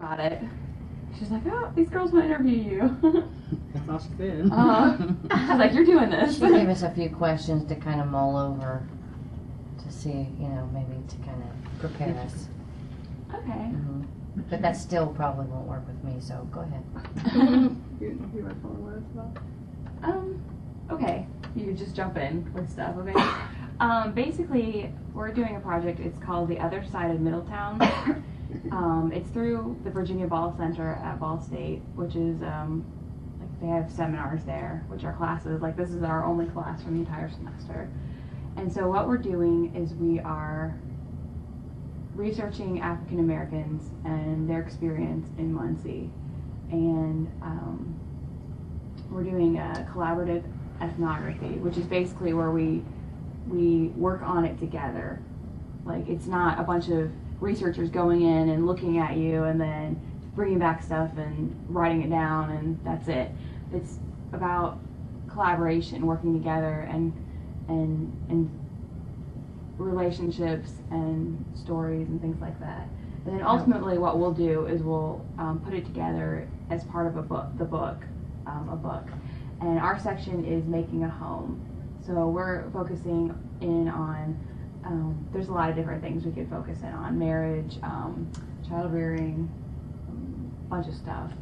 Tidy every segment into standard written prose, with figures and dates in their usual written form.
about it. She's like, oh, these girls want to interview you. That's all she said. She's like, you're doing this. She gave us a few questions to kind of mull over to see, you know, maybe to kind of prepare us. Okay. Mm-hmm. But that still probably won't work with me, so go ahead. You might follow what it's about. Okay. You could just jump in with stuff, okay? Basically, we're doing a project. It's called The Other Side of Middletown. It's through the Virginia Ball Center at Ball State, which is, like, they have seminars there, which are classes. Like, this is our only class from the entire semester. And so what we're doing is we are researching African Americans and their experience in Muncie. And we're doing a collaborative ethnography, which is basically where we work on it together. Like, it's not a bunch of researchers going in and looking at you and then bringing back stuff and writing it down and that's it. It's about collaboration, working together, and relationships and stories and things like that. And then ultimately what we'll do is we'll put it together as part of a book. And our section is making a home. So we're focusing in on, there's a lot of different things we could focus in on. Marriage, child rearing, a bunch of stuff.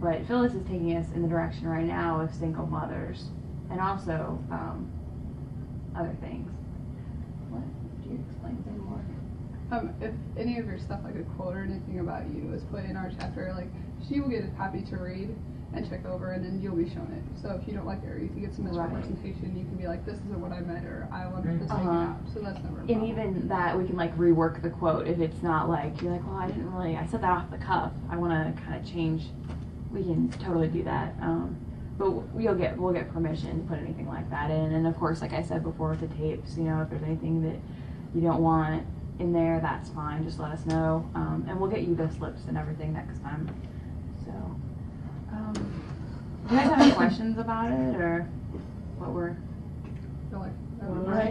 But Phyllis is taking us in the direction right now of single mothers and also other things. What? Do you explain some more? If any of your stuff, like a quote or anything about you, is put in our chapter, like, she will get a copy to read and check over, and then you'll be shown it. So if you don't like it, or if you get some misrepresentation, you can be like, this isn't what I meant, or I wanted this taken out. So that's never a problem. And even that, we can like rework the quote if it's not like, you're like, well, I said that off the cuff. I want to kind of change. We can totally do that. But we'll get permission to put anything like that in. And of course, like I said before with the tapes, you know, if there's anything that you don't want in there, that's fine. Just let us know. And we'll get you the slips and everything next time. So, do you guys have any questions about it, or what we're...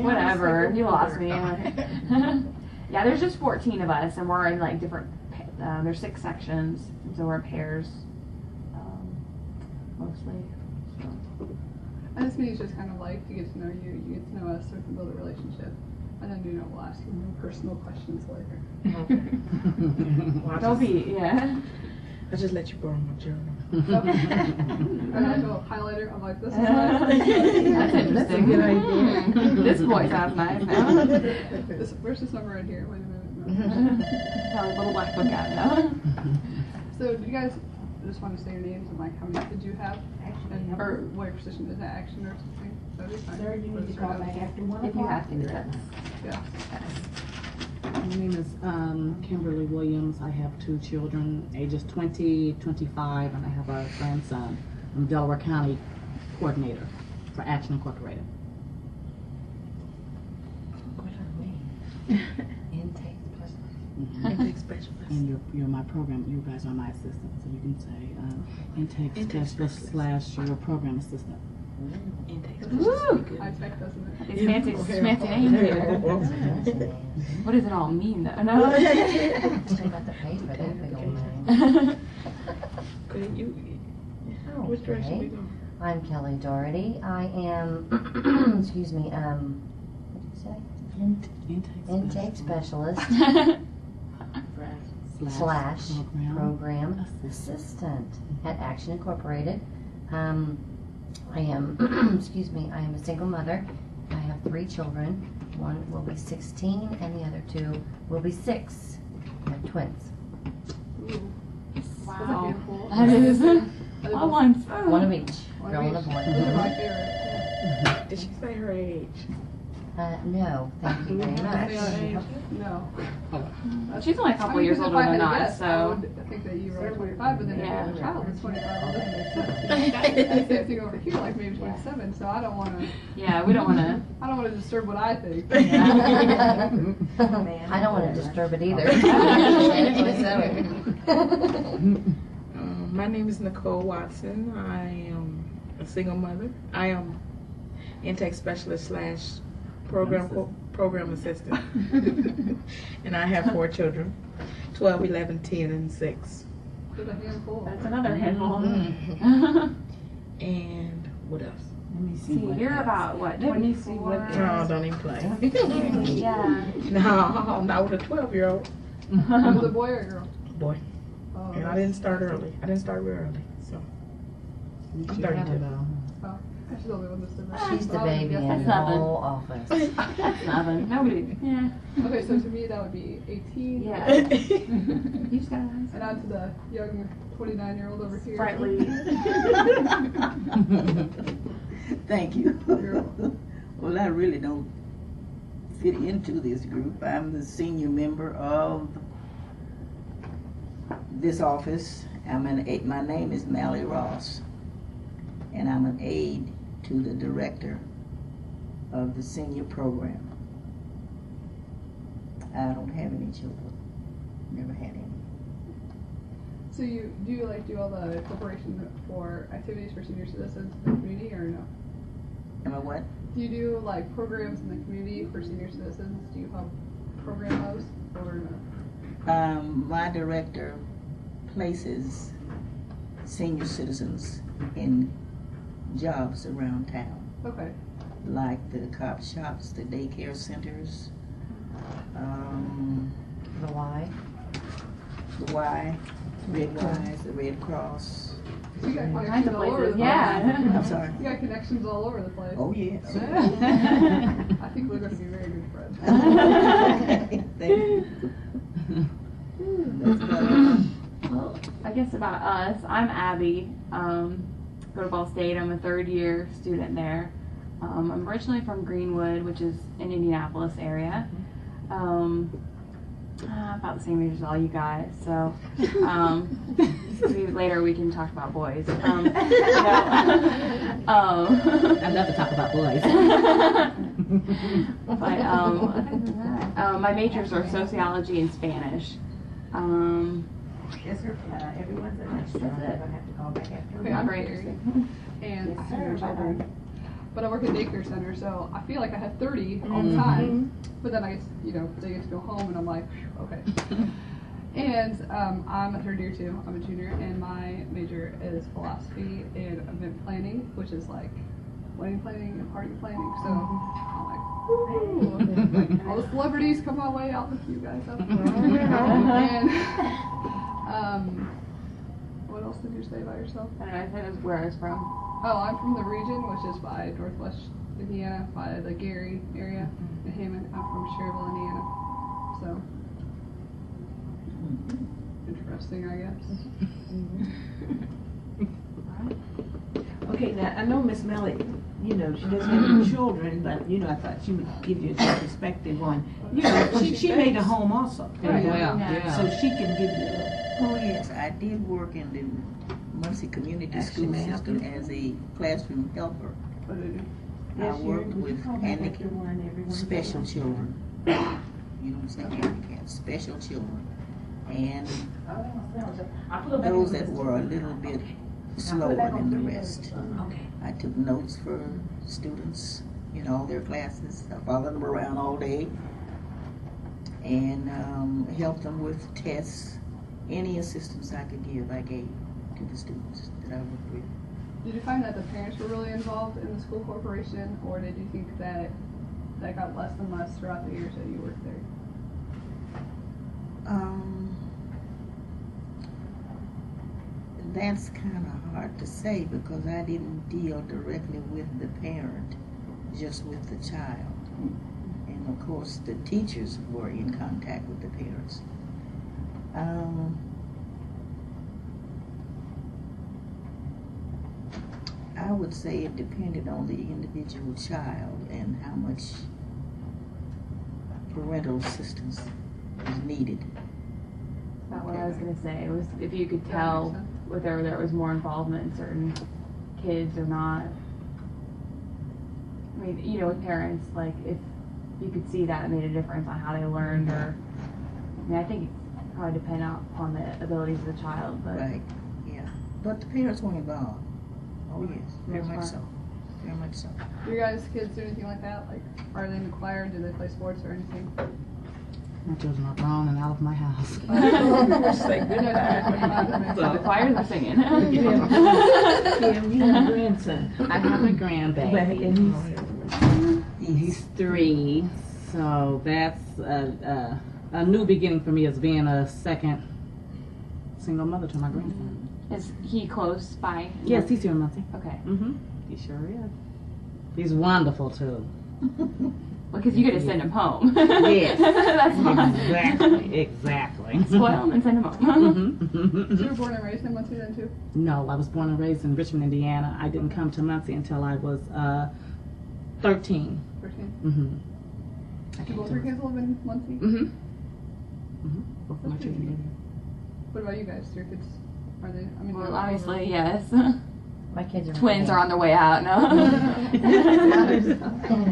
Whatever, you lost me. Yeah, there's just 14 of us, and we're in like different, there's 6 sections, so we're in pairs, mostly. So. And this meeting's just kind of like to get to know you, you get to know us, so we can build a relationship. And then, you know, we'll ask you more personal questions later. Okay. Well, don't be, yeah. I'll just let you borrow my journal. Okay. And I have a highlighter. I'm like, this is nice. That's interesting. That's a good idea. This boy sounds nice. Where's this number right here? Wait a minute. No. Got a little black book out now. So, did you guys just want to say your names and like how many did you have? And, or what your position is, that action or something? That'd be fine. Sir, you need to call back after 1 o'clock. If you have to do that. Yeah. My name is Kimberly Williams. I have 2 children, ages 20, 25, and I have a grandson. I'm Delaware County Coordinator for Action Incorporated. What are we? Intake specialist. Intake specialist. And you're my program, you guys are my assistants, so you can say intake specialist / your program assistant. Intake Woo! High tech, doesn't it? These fancy names here. What does it all mean, though? No. Still got to pay for that big old name. Okay, which direction we going? I'm Kelly Doherty. I am, excuse me, what did you say? Intake specialist / program assistant at Action Incorporated. I am, excuse me, I am a single mother. I have 3 children. One will be 16 and the other 2 will be 6. I have twins. Ooh. Wow. That's beautiful. That is all one. One of each, girl and a Those are boy. my favorite. Did she say her age? No, thank you very much. No. She's only a couple years older than us, I so. would think that you were 25, but then if you have a child that's 25, well, then it makes sense. I say thing over here, like maybe 27, so I don't want to. Yeah, we don't want to. I don't want to disturb what I think. I don't want to disturb it either. My name is Nicole Watson. I am a single mother. I am intake specialist / program assistant. And I have 4 children. 12, 11, 10, and 6. Just a handful. That's another handful. And what else? Let me see. See, what you're else. about what, Let me see 24? what No, don't even play. Yeah. No, not with a 12-year-old Was it a boy or a girl? boy. Oh, And I didn't start early. I didn't start real early. So You I'm should have 32. it all. she's the only one that's different. She's the baby in That's the nothing. whole office. That's nothing. Nobody. Yeah. Okay, so to me that would be 18. Yeah. You just gotta And on to the young 29-year-old over here. sprightly. Thank you. You're welcome. Well, I really don't fit into this group. I'm the senior member of this office. My name is Mally Ross, and I'm an aide to the director of the senior program. I don't have any children. Never had any. So you do all the preparation for activities for senior citizens in the community or no? Am I what? Do you do like programs in the community for senior citizens? Do you help program those or no? My director places senior citizens in jobs around town, Okay. like the cop shops, the daycare centers, The why? the Y, Red Y's, the Red Cross. So you got All kinds connections of all over the places. place. Yeah. I'm sorry. You got connections all over the place. Oh, yes. I think we're going to be very good friends. Thank you. That's about it. Well, I guess about us, I'm Abby. Go to Ball State. I'm a third-year student there. I'm originally from Greenwood, which is in Indianapolis area. About the same age as all you guys, so maybe later we can talk about boys. I'd love to talk about boys. But other than that, my majors are sociology and Spanish. Yes, sir. Everyone's at lunch. That's it. I'm gonna have to call back after. Okay, I'm Very Carrie, interesting. and Yes, senior sir. children. But I work at daycare center, so I feel like I have 30 all the time. But then I get, they get to go home, and I'm like, okay. And I'm a third year too. I'm a junior, and my major is philosophy and event planning, which is like wedding planning and party planning. So I'm like, ooh, all the celebrities come my way. I'll hook you guys up. And what else did you say about yourself? I don't know, I said it was where I was from. Oh, I'm from the region, which is by Northwest Indiana, by the Gary area, in Hammond. I'm from Cherville, Indiana. So, interesting, I guess. Okay, now, I know Miss Melly, she doesn't have any children, but, I thought she would give you a perspective on, she made a home also. Right. Well, Yeah. yeah. So she can give you a Oh, yes, I did work in the Muncie Community Actually, School may I help System you? as a classroom helper. What did you I Yes, worked Sharon, would you with call back after handicapped, one, everyone's special on? children. You don't say handicapped, special children. And those that were a little bit slower than the rest. Okay. I took notes for students in all their classes. I followed them around all day and helped them with tests. Any assistance I could give, I gave to the students that I worked with. Did you find that the parents were really involved in the school corporation, or did you think that that got less and less throughout the years that you worked there? That's kind of hard to say because I didn't deal directly with the parent, just with the child. And of course, the teachers were in contact with the parents. I would say it depended on the individual child and how much parental assistance was needed. That's what I was gonna say. It was if you could That tell makes sense. whether there was more involvement in certain kids or not. I mean, with parents, like if you could see that it made a difference on how they learned, or I think it probably depend upon the abilities of the child, but Right, yeah. But the parents were involved. Oh, yes, very Most much part. so. Very much so. Do your guys' kids do anything like that? Like, are they in the choir? Do they play sports or anything? My children are grown and out of my house. Say good night. So the choirs are singing. Kim, you have a grandson. I have a grandbaby. And He's 3, so that's a new beginning for me as being a second single mother to my grandson. Is he close by? Yes, he's here in Muncie. Okay. He sure is. He's wonderful too. Well, because you get to send him home. Yes. That's fine. Exactly. Spoil him and send him home. So you were born and raised in Muncie then too? No, I was born and raised in Richmond, Indiana. I didn't come to Muncie until I was 13. 13. Do both your kids live in Muncie? Both of my children live here. What about you guys? Your kids, are they, I mean, Well, they're obviously, yes. My kids are Twins are on their way out. No.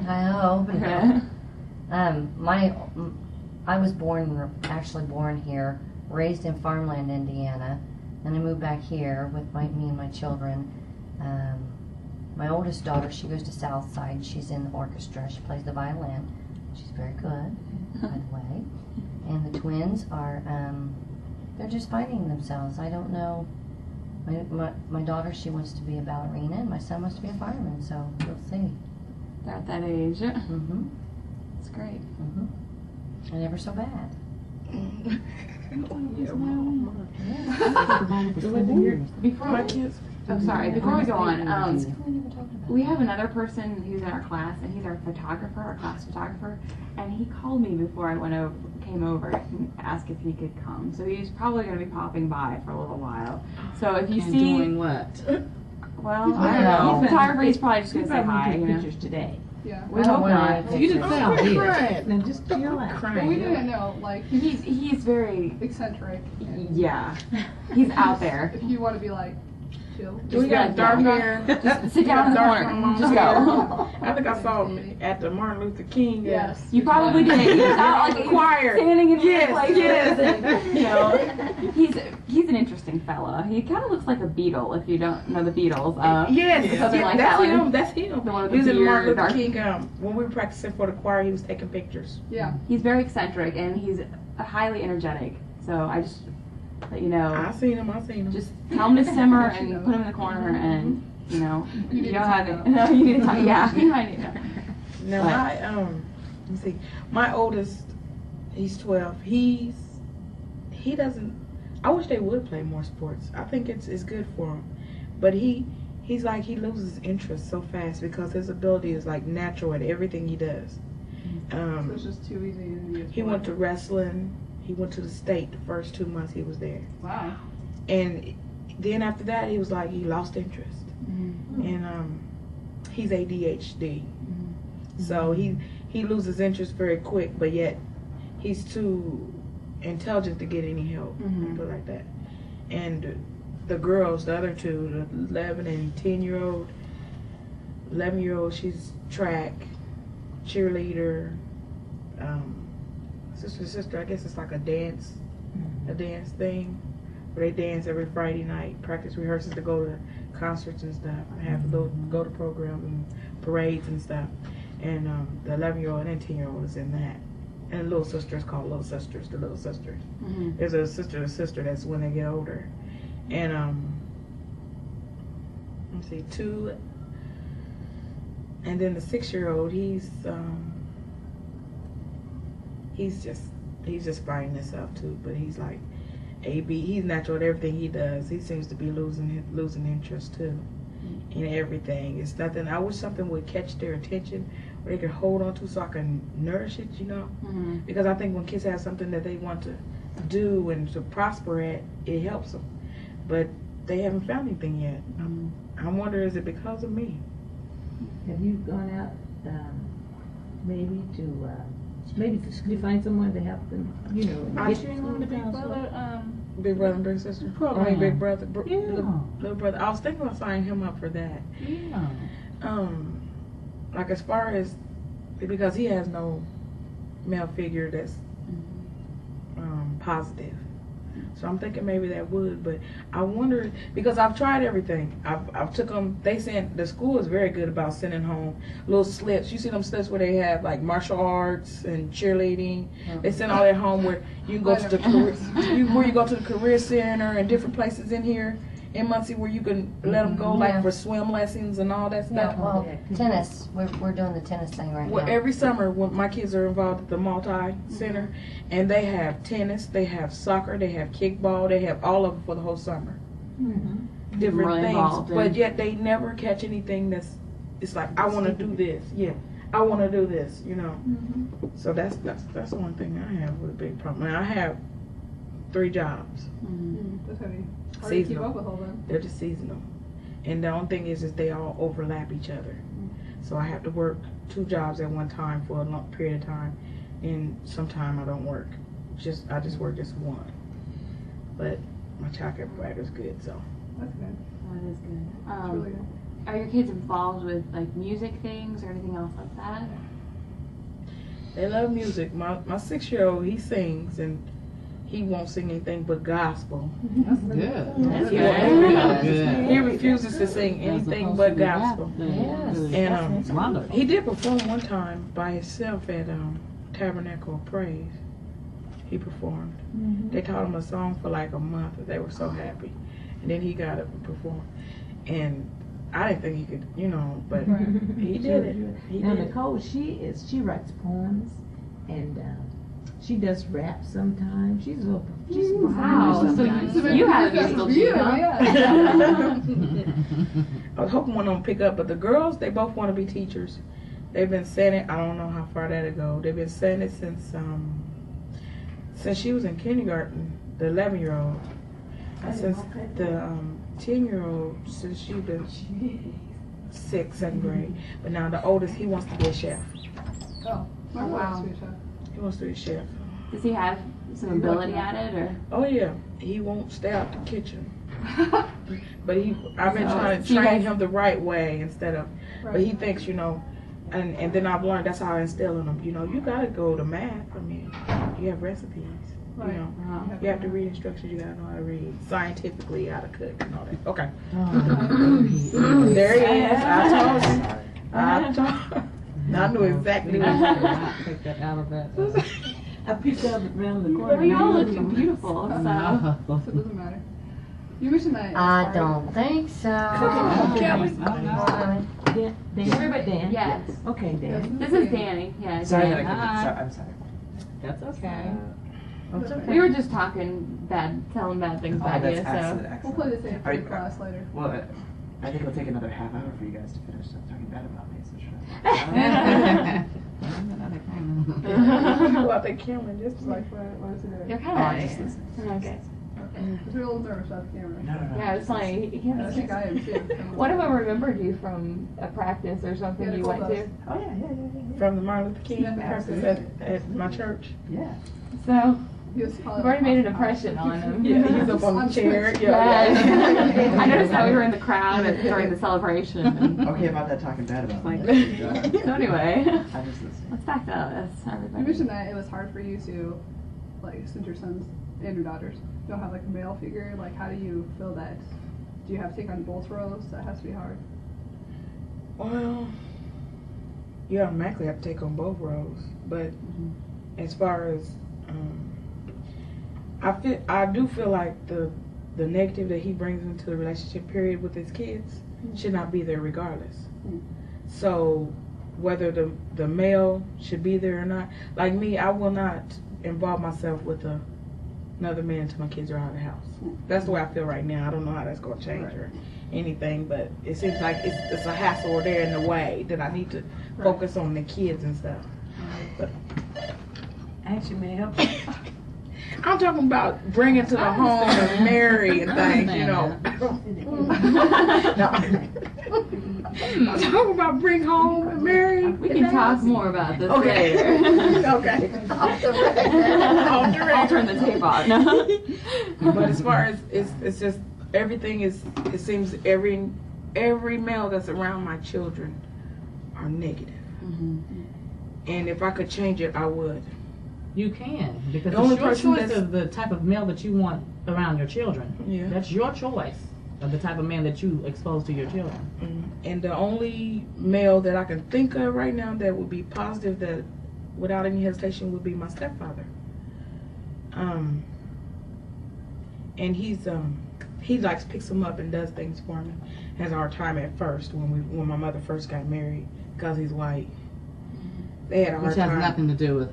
I hope. Okay. I was actually born here, raised in farmland, Indiana, and I moved back here with me and my children. My oldest daughter, she goes to Southside. She's in the orchestra. She plays the violin. She's very good, by the way. And the twins are, they're just finding themselves. I don't know. My daughter, she wants to be a ballerina, and my son wants to be a fireman, so we'll see. They're at that age. Mm-hmm. It's great. Mm-hmm. And never so bad. Before My kids. Oh, sorry. Before we go on, We never talked about we have another person who's in our class, and he's our photographer, our class photographer. And he called me before I came over and asked if he could come. So he's probably going to be popping by for a little while. So if you And see, doing what? well, I don't know. Wow. Photography is probably just going to say hi. You know? Pictures today. Yeah. We I don't hope want not. any You pictures. didn't say I did. Right. Now just chill out. But we didn't know, like, He's very eccentric. And yeah. He's out there. if you want to be like, chill. Do we got dark hair? Sit down in the Dark corner. hair. Just go. I think I saw him at the Martin Luther King. Yes. You probably did. He's not like Choir. standing in Yes, places. yes. And, you know, he's an interesting fella. He kind of looks like a Beatle if you don't know the Beatles. Yes, something like that's that, him. like- That's him. the one with He was the in the Martin beard, Luther dark- King. When we were practicing for the choir, he was taking pictures. Yeah. He's very eccentric and he's highly energetic. So I just let you know. I seen him. Just tell him to simmer and put him in the corner and, you know, You need to don't talk have it. up. No, you need to talk. Yeah, you might need to. Now But- let me see. My oldest, he's 12. He doesn't. I wish they would play more sports. I think it's good for him, but he's like he loses interest so fast because his ability is like natural at everything he does. So it's just too easy to be a He went to wrestling. He went to the state the first 2 months he was there, Wow. and then after that he was like he lost interest, and he's ADHD, so he loses interest very quick, but yet he's too intelligent to get any help, put it like that. And the girls, the other two, the 11 and 10-year-old, 11-year-old, she's track, cheerleader, sister, I guess it's like a dance thing, where they dance every Friday night, practice rehearsals to go to concerts and stuff, and have to go to programs and parades and stuff. And the 11-year-old and 10-year-old is in that. And little sisters called little sisters, the little sisters. There's a sister that's when they get older. And let's see, 2, and then the 6-year-old, he's just finding himself too, but he's like he's natural at everything he does. He seems to be losing interest too in everything. It's nothing. I wish something would catch their attention where they could hold on to so I can nourish it, you know? Because I think when kids have something that they want to do and to prosper at, it helps them. But they haven't found anything yet. I wonder, is it because of me? Have you gone out maybe to find someone to help them, you know, I get on the Big themselves Brother, up? Big Brother and Big Sister. Program. I mean, Big Brother, Yeah. little brother. I was thinking about signing him up for that. Yeah. Like as far as, because he has no male figure that's positive. So I'm thinking maybe that would, but I wonder, because I've tried everything. I've took them, the school is very good about sending home little slips. You see them slips where they have like martial arts and cheerleading. They send all that home where you can go to the where you go to the career center and different places in here in Muncie where you can let them go like for swim lessons and all that stuff. Yeah, well, tennis. We're doing the tennis thing right Well, now. every summer when my kids are involved at the multi-center, and they have tennis, they have soccer, they have kickball, they have all of them for the whole summer. Different Really things, involved in- but yet they never catch anything it's like, I want to do this. Yeah. I want to do this, you know. So that's one thing I have with a big problem. I have 3 jobs. That's heavy. Hard to keep Seasonal. up with all them. They're just seasonal. And the only thing is they all overlap each other. So I have to work 2 jobs at one time for a long period of time. And sometime I don't work. I just work just one. But my childcare provider is good, so. That's good. That is good. That's really good. Are your kids involved with like music things or anything else like that? They love music. My 6-year-old, he sings, and he won't sing anything but gospel. That's good. That's He, good. he refuses to sing anything but gospel. Yes. And Wonderful. he did perform one time by himself at Tabernacle of Praise. He performed. They taught him a song for like a month. They were so happy. And then he got up and performed. And I didn't think he could, you know, but he did it. He Now did it. Nicole, she writes poems and she does rap sometimes. She's a Wow. So sometimes. you have a musical You, too, huh? yeah. I was hoping one of them pick up, but the girls, they both want to be teachers. They've been saying it. I don't know how far that'll go. They've been saying it since she was in kindergarten, the 11-year-old, and since the 10-year-old, since she's been 6th, 7th grade. But now the oldest, he wants to be a chef. Oh, my Wow. wife's a chef. He wants to be a chef. Does he have some ability at it or? Oh yeah, he won't stay out the kitchen. But I've been trying to So you train guys- him the right way instead of, but he thinks, you know, and then I've learned, that's how I instill in him, you know, you gotta go to math. I mean, you have recipes, you Right. know, Uh-huh. you have to read instructions, you gotta know how to read scientifically, how to cook and all that. Okay, there he is. I told you. I knew exactly what he was. Take that out of that. I picked up around the corner. Well, you all look beautiful, so. So it doesn't matter. You mentioned that. I don't think so. Dan, everybody, Dan. Yes. Okay, Dan. This is Danny. Yeah. Sorry Dan. that I couldn't. I'm sorry. That's okay. We were just telling bad things Oh, about that's you, excellent, so. We'll excellent. play the same Are for you- class later. Well, I think it'll take another half hour for you guys to finish talking bad about me, so sure. Pull out that camera just It's like, what is it? You're Oh, kind I'm of just listening. okay. Because we're a little nervous about the camera. No, no, no. Yeah, it's funny. I think I am too. One of them remembered you from a practice or something Yeah, you went to. Oh, yeah. from the Martin Luther King Yeah. practice at my church. Yeah. So He was probably you've already made an impression on him. Yeah, he's up on the chair. Yeah. I noticed how we were in the crowd during the celebration. And, Okay, about that talking bad about me. so anyway, I'm just listening. let's back to this, You everybody. mentioned that it was hard for you to, like, since your sons and your daughters don't have like a male figure. Like, how do you feel that? Do you have to take on both roles? That has to be hard. Well, you automatically have to take on both roles, but as far as I do feel like the negative that he brings into the relationship period with his kids should not be there regardless. So whether the male should be there or not, like me, I will not involve myself with another man until my kids are out of the house. That's the way I feel right now. I don't know how that's going to change or anything, but it seems like it's a hassle there in the way that I need to focus on the kids and stuff. But Actually, may help. I'm talking about bringing to the home and marry and things, you know. No. I'm talking about bring home and marry. We can talk more about this Okay. later. Okay. I'll turn the tape on. But as far as it's just everything is, it seems every male that's around my children are negative. And if I could change it, I would. You can, because The only it's your person choice that's- of the type of male that you want around your children. Yeah. That's your choice of the type of man that you expose to your children. And the only male that I can think of right now that would be positive, that without any hesitation, would be my stepfather. And he likes picks them up and does things for me. Has a hard time at first when my mother first got married, because he's white. They had a hard Which has time. nothing to do with.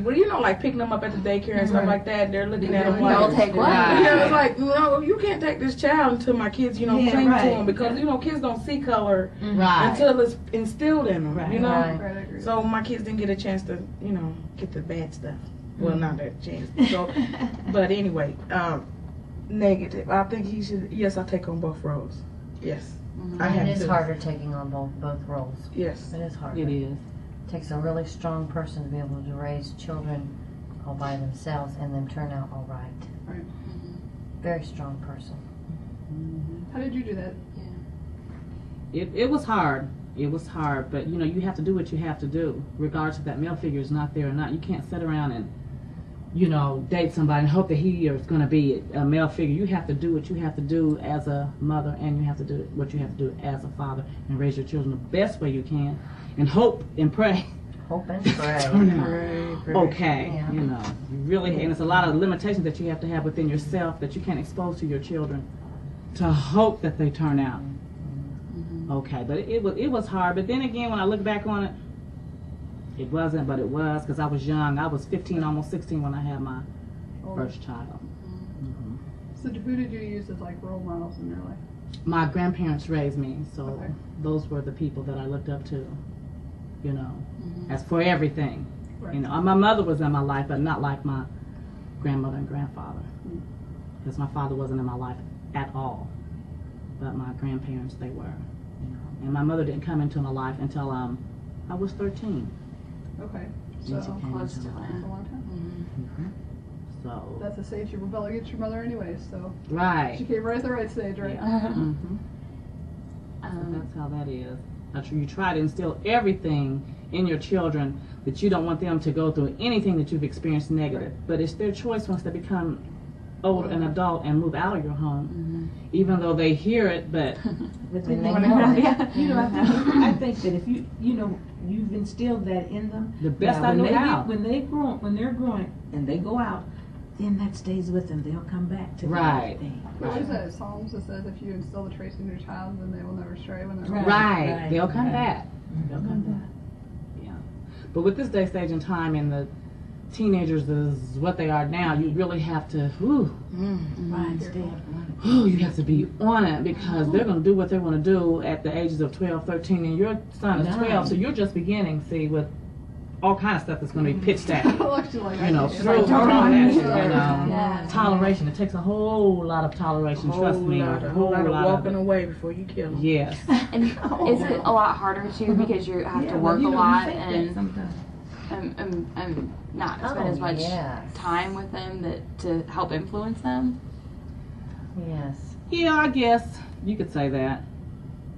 Well, you know, like picking them up at the daycare and stuff like that. They're looking at them like, Don't take what? yeah, it's like, no, you can't take this child until my kids, you know, Yeah, cling right. to them, because you know kids don't see color Right. until it's instilled in them. Right. You know. Right. Right, I agree. So my kids didn't get a chance to, you know, get the bad stuff. Well, not that chance. So, but anyway, negative. I think he should. Yes, I take on both roles. Yes, I have It is to. harder taking on both roles. Yes. It is harder. It is. Takes a really strong person to be able to raise children all by themselves and them turn out all right. Right. Very strong person. How did you do that? It was hard. It was hard, but you know, you have to do what you have to do, regardless if that male figure is not there or not. You can't sit around and, you know, date somebody and hope that he is going to be a male figure. You have to do what you have to do as a mother, and you have to do what you have to do as a father, and raise your children the best way you can, and hope and pray. Hope and pray. Turn out okay, Yeah. you know, you really, and it's a lot of limitations that you have to have within yourself that you can't expose to your children, to hope that they turn out okay. But it was hard. But then again, when I look back on it, it wasn't, but it was, because I was young. I was 15, almost 16 when I had my first child. So who did you use as like role models in your life? My grandparents raised me, so Okay. those were the people that I looked up to, you know, as for everything. Right. You know, my mother was in my life, but not like my grandmother and grandfather, because my father wasn't in my life at all. But my grandparents, they were. You know. And my mother didn't come into my life until I was 13. Okay. She So came close into to my that. that's a long time. So That's the stage you rebel against your mother anyways, so she right. came right at the right stage, right? Mhm. So that's how that is. You try to instill everything in your children that you don't want them to go through anything that you've experienced negative. But it's their choice once they become old and adult and move out of your home, even though they hear it, but But And then they you know know, it. you know, I think that if you know, you've instilled that in them. the best now, I know how. when they're growing and they go out, then that stays with them. They'll come back to Right. that thing. What is that? Psalms that says if you instill the traits in your child, then they will never stray when they're Right. old. Right. They'll come Right. back. They'll come back. Yeah. But with this day, stage, and time, and the teenagers is what they are now, you really have to, Right, stay up on it. you have to be on it, because they're going to do what they want to do at the ages of 12, 13, and your son is 12, so you're just beginning, see, with all kind of stuff that's going to be pitched at you. You know, thrown at you, you know. Yeah. Toleration. It takes a whole lot of toleration, trust me. A whole lot of of walking it. away before you kill them. Yes. And is it a lot harder too, because you have to work a lot and not spend as much yes. time with them to help influence them? Yes. Yeah, I guess you could say that.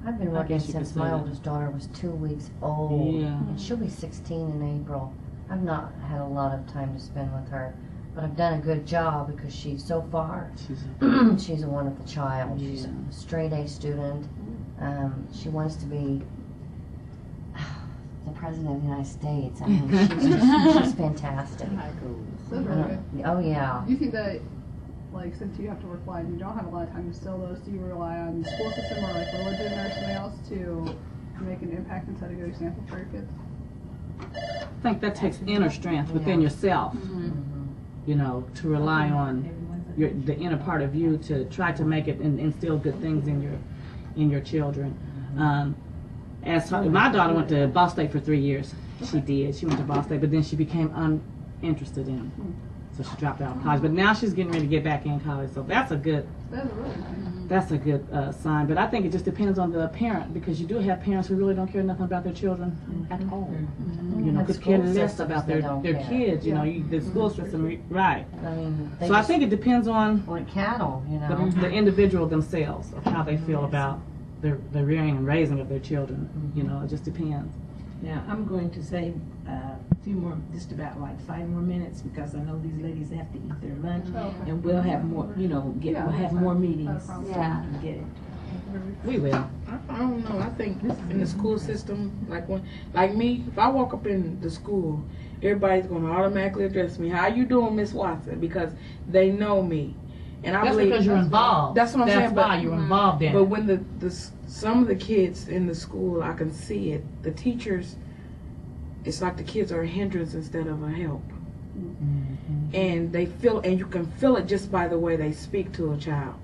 I've been I working guess you since could say my that. oldest daughter was 2 weeks old. Yeah. And she'll be 16 in April. I've not had a lot of time to spend with her, but I've done a good job because so far, she's a wonderful child. She's a straight A student. She wants to be the President of the United States. I mean, she's fantastic. That's really good. Oh, yeah. Do you think that, like, since you have to work a lot and you don't have a lot of time to instill those, do you rely on the school system or like religion or something else to make an impact and set a good example for your kids? I think that takes inner strength within yourself, you know, to rely on the inner part of you to try to make it and instill good things in your children. My daughter went to Ball State for 3 years. She did. She went to Ball State, but then she became uninterested in it, so she dropped out of college. But now she's getting ready to get back in college, so that's a good. That's really nice. That's a good sign, but I think it just depends on the parent, because you do have parents who really don't care nothing about their children at all. You know, And could care school less systems, about they their don't care. kids. You know, the school system, right? I mean, they So I just think it depends on like cattle, you know. the individual themselves, of how they feel about the rearing and raising of their children. You know, it just depends. Now, I'm going to say a few more, just about like 5 more minutes, because I know these ladies have to eat their lunch, Okay. and we'll have more, we'll have more meetings. problem. Yeah. So we can get it. We will. I don't know. I think in the school system, like me, if I walk up in the school, everybody's going to automatically address me. How you doing, Miss Watson? Because they know me, and I That's believe because you're involved. That's what I'm saying. That's why you're involved in But it. when some of the kids in the school, I can see it. The teachers, it's like the kids are a hindrance instead of a help, and they feel, and you can feel it just by the way they speak to a child.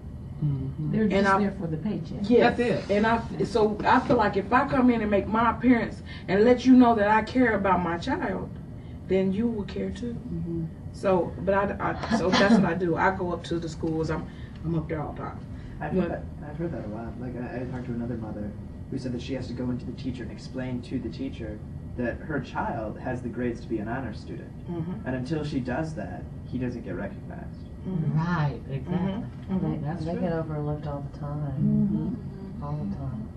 They're And just I- there for the paycheck. Yes. That's it. And I feel like if I come in and make my appearance and let you know that I care about my child, then you will care too. So, so that's what I do. I go up to the schools. I'm up there all the time. I've heard that a lot. Like I talked to another mother who said that she has to go into the teacher and explain to the teacher that her child has the grades to be an honor student, and until she does that, he doesn't get recognized. Right, exactly. That's They true. get overlooked all the time. All the time.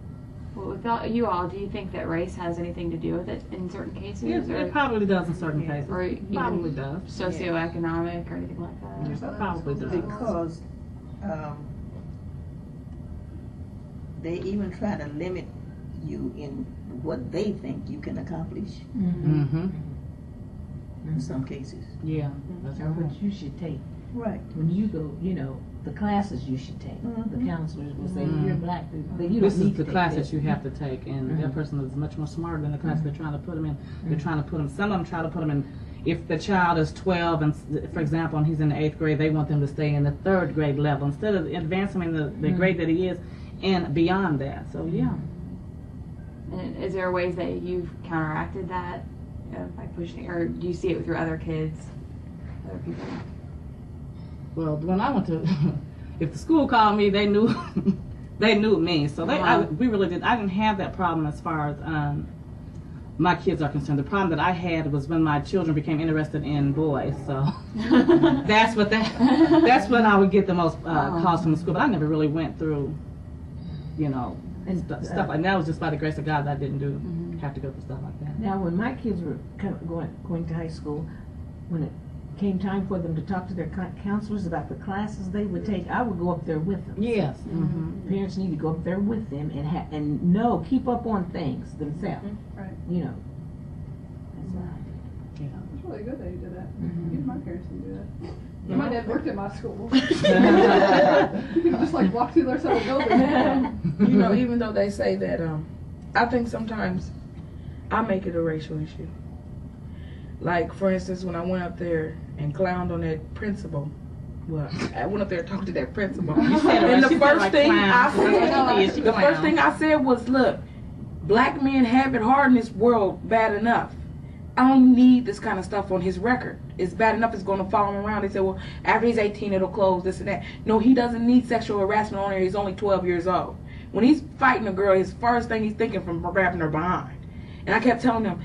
Well, without you all, do you think that race has anything to do with it in certain cases, It or probably does in certain cases. or It probably even does. socioeconomic or anything like that? Yes, it probably does. Because they even try to limit you in what they think you can accomplish Mm-hmm. in some cases. Yeah, that's Or what you should take. Right. When you go, the classes you should take. The counselors will say, you're black, but you This don't is need the to class take that this. you have to take, and that person is much more smarter than the class they're trying to put them in. They're trying to put them. Some of them try to put them in. If the child is 12, and for example, and he's in the 8th grade, they want them to stay in the 3rd grade level instead of advancing him in the grade that he is, and beyond that. So yeah. And is there ways that you've counteracted that by pushing, or do you see it with your other kids, other people? Well, when I went to, if the school called me, they knew, they knew me. So we really did. I didn't have that problem as far as my kids are concerned. The problem that I had was when my children became interested in boys. So that's when I would get the most calls from the school. But I never really went through, stuff like that. That was just by the grace of God that I didn't have to go through stuff like that. Now, when my kids were going to high school, when it came time for them to talk to their counselors about the classes they would take, I would go up there with them. Yes. Parents need to go up there with them and keep up on things themselves. Right. That's what I did. It's really good that you did that. Even my parents didn't do that. My dad worked at my school. You can just walk through the other side of the building. Even though they say that, I think sometimes I make it a racial issue. Like, for instance, when I went up there and clowned on that principal, well, I went up there and talked to that principal. And the first thing I said was, look, black men have it hard in this world bad enough. I don't need this kind of stuff on his record. It's bad enough it's going to follow him around. They said, well, after he's 18, it'll close, this and that. No, he doesn't need sexual harassment on there. He's only 12 years old. When he's fighting a girl, his first thing he's thinking from grabbing her behind. And I kept telling him,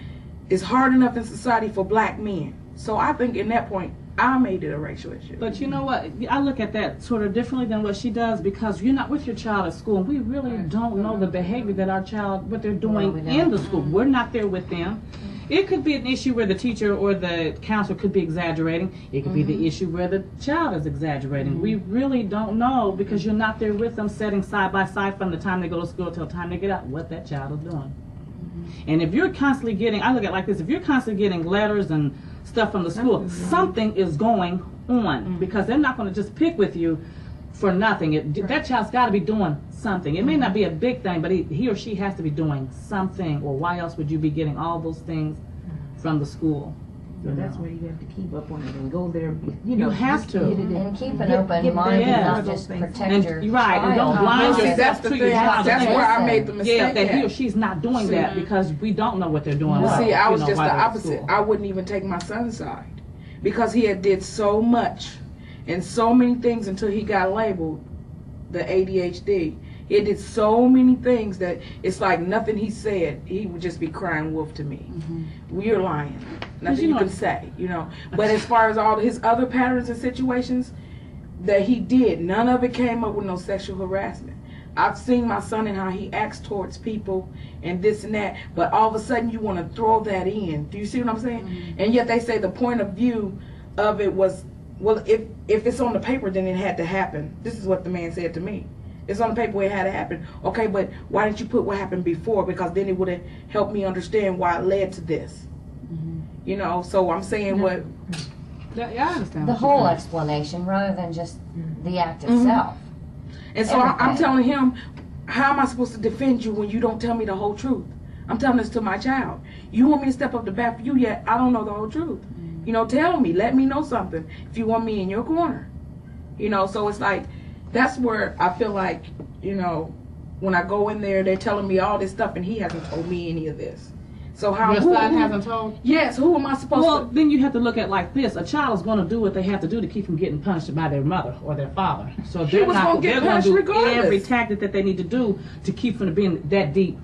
it's hard enough in society for black men. So I think in that point, I made it a racial issue. But you know what? I look at that sort of differently than what she does, because you're not with your child at school. We really don't know the behavior that our child, what they're doing in the school. We're not there with them. It could be an issue where the teacher or the counselor could be exaggerating. It could be the issue where the child is exaggerating. We really don't know, because you're not there with them, sitting side by side from the time they go to school till the time they get out, what that child is doing. And if you're constantly getting, I look at it like this, if you're constantly getting letters and stuff from the school, something is going on, because they're not going to just pick with you for nothing. That child's got to be doing something. It may not be a big thing, but he or she has to be doing something, or why else would you be getting all those things from the school? So that's where you have to keep up on it and go there. You have to. And keep an open mind and not just protect your Right, and don't blind See, yourself that's the to your thing. child. That's where I made the mistake. Yeah, that he or at. she's not doing that, because we don't know what they're doing. See, I was you know, just the while they're at opposite. school. I wouldn't even take my son's side, because he had did so much and so many things until he got labeled the ADHD. He did so many things that it's like nothing he said, he would just be crying wolf to me. We're lying. Nothing you can say, But as far as all his other patterns and situations that he did, none of it came up with no sexual harassment. I've seen my son and how he acts towards people and this and that, but all of a sudden you want to throw that in. Do you see what I'm saying? Mm-hmm. And yet they say the point of view of it was, well, if it's on the paper, then it had to happen. This is what the man said to me. It's on the paper, it had to happen. Okay, but why didn't you put what happened before? Because then it would have helped me understand why it led to this. Mm-hmm. You know, so I'm saying what... Yeah, I understand. The what you're whole saying. explanation rather than just the act itself. And so I'm Everything. telling him, how am I supposed to defend you when you don't tell me the whole truth? I'm telling this to my child. You want me to step up the bat for you, yet I don't know the whole truth. You know, tell me, let me know something if you want me in your corner. You know, so it's like, that's where I feel like, you know, when I go in there, they're telling me all this stuff and he hasn't told me any of this. So how... Your son hasn't told? Yes, who am I supposed Well, to... then you have to look at it like this. A child is going to do what they have to do to keep from getting punished by their mother or their father. So He they're was not gonna get they're going punished to do regardless. every tactic that they need to do to keep from being that deep